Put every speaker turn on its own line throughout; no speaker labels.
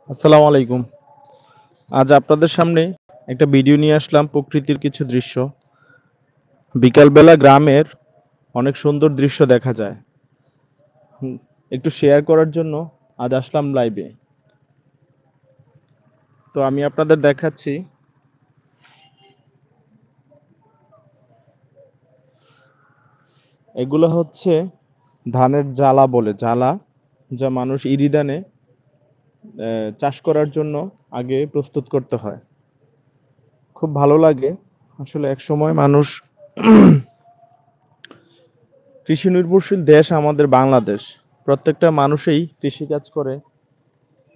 আসসালামু আলাইকুম। আজ আপনাদের সামনে একটা ভিডিও নিয়ে আসলাম প্রকৃতির কিছু দৃশ্য। বিকালবেলা গ্রামের অনেক সুন্দর দৃশ্য দেখা যায়। হুম, একটু শেয়ার করার জন্য আজ আসলাম লাইভে। তো আমি আপনাদের দেখাচ্ছি এগুলো হচ্ছে ধানের জালা বলে, জালা যা মানুষ ইরিদানে চাষ করার জন্য আগে প্রস্তুত করতে হয়। খুব ভালো লাগে। আসলে একসময় মানুষ কৃষি নির্ভরশীল দেশ আমাদের বাংলাদেশ। প্রত্যেকটা মানুষই কৃষিকাজ করে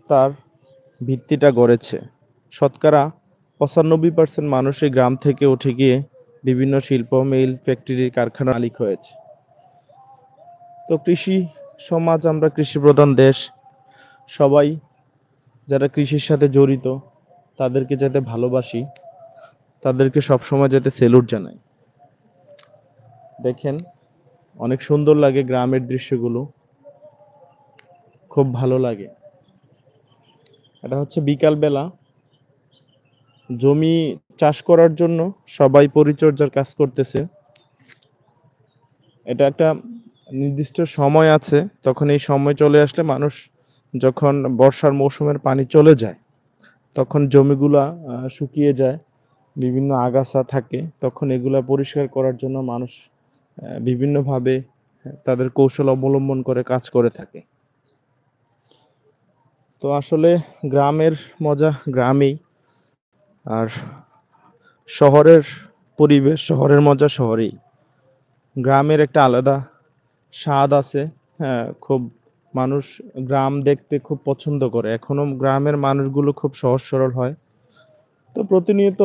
তার ভিত্তিটা গড়েছে। শতকরা ৯৫% মানুষই গ্রাম থেকে উঠে গিয়ে বিভিন্ন শিল্প, মিল, ফ্যাক্টরি, কারখানার মালিক হয়েছে। তো কৃষি সমাজ, আমরা কৃষি প্রধান দেশ। সবাই যারা কৃষির সাথে জড়িত তাদেরকে যাতে ভালোবাসি, তাদেরকে সবসময় যাতে সেলুট জানাই। দেখেন, অনেক সুন্দর লাগে গ্রামের দৃশ্যগুলো, খুব ভালো লাগে। এটা হচ্ছে বিকাল বেলা জমি চাষ করার জন্য সবাই পরিচর্যার কাজ করতেছে। এটা একটা নির্দিষ্ট সময় আছে, তখন এই সময় চলে আসলে মানুষ, যখন বর্ষার মৌসুমের পানি চলে যায় তখন জমিগুলা শুকিয়ে যায়, বিভিন্ন আগাছা থাকে, তখন এগুলা পরিষ্কার করার জন্য মানুষ বিভিন্নভাবে তাদের কৌশল অবলম্বন করে কাজ করে থাকে। তো আসলে গ্রামের মজা গ্রামেই, আর শহরের পরিবেশ, শহরের মজা শহরেই। গ্রামের একটা আলাদা স্বাদ আছে। হ্যাঁ, খুব মানুষ গ্রাম দেখতে খুব পছন্দ করে। এখনো গ্রামের মানুষগুলো খুব সহজ সরল হয়। তো প্রতিনিয়ত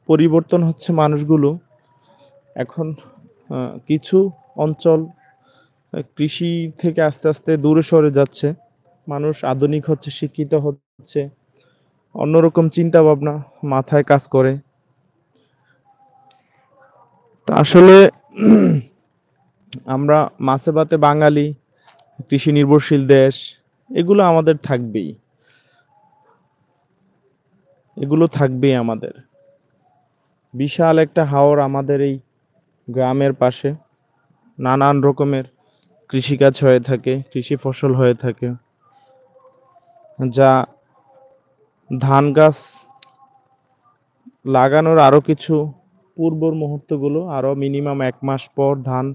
পরিবর্তন হচ্ছে মানুষগুলো। এখন কিছু অঞ্চল কৃষি থেকে আস্তে আস্তে দূরে সরে যাচ্ছে। মানুষ আধুনিক হচ্ছে, শিক্ষিত হচ্ছে, অন্যরকম চিন্তা ভাবনা মাথায় কাজ করে। তো আসলে আমরা মাছে ভাতে বাঙালি, কৃষি নির্ভরশীল দেশ, এগুলো আমাদের থাকবেই। এগুলো থাকবেই আমাদের। বিশাল একটা হাওর আমাদের এই গ্রামের পাশে। নানান রকমের কৃষিকাজ হয়ে থাকে, কৃষি ফসল হয়ে থাকে, যা ধান গাছ লাগানোর আরো কিছু পূর্ব মুহূর্তগুলো, আরো মিনিমাম ১ মাস পর ধান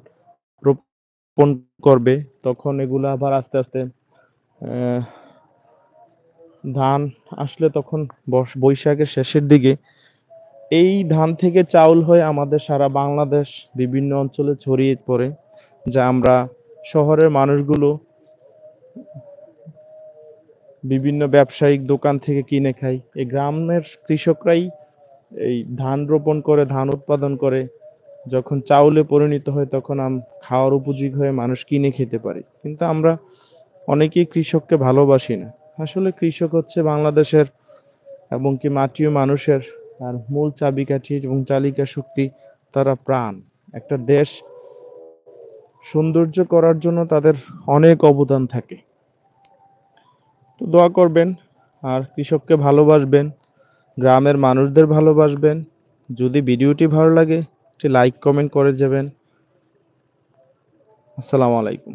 রোপণ করবে। তখন এগুলো আবার আস্তে আস্তে আহ, ধান আসলে তখন বৈশাখের শেষের দিকে এই ধান থেকে চাউল হয়ে আমাদের সারা বাংলাদেশ বিভিন্ন অঞ্চলে ছড়িয়ে পড়ে, যা আমরা শহরের মানুষগুলো বিভিন্ন ব্যবসায়িক দোকান থেকে কিনে খাই। এই গ্রামের কৃষকরাই এই ধান রোপণ করে, ধান উৎপাদন করে, যখন চাউলে পরিণত হয় তখন খাওয়ার উপযোগী হয়ে মানুষ কিনে খেতে পারে। কিন্তু আমরা অনেকেই কৃষককে ভালোবাসি না। আসলে কৃষক হচ্ছে বাংলাদেশের এবং কি মাটি ও মানুষের আর মূল চাবিকাঠি এবং চালিকা শক্তি। তারা প্রাণ। একটা দেশ সৌন্দর্য করার জন্য তাদের অনেক অবদান থাকে। তো দোয়া করবেন, আর কৃষককে ভালোবাসবেন, গ্রামের মানুষদের ভালোবাসবেন। যদি ভিডিওটি ভালো লাগে একটি লাইক কমেন্ট করে যাবেন। আসসালামু আলাইকুম।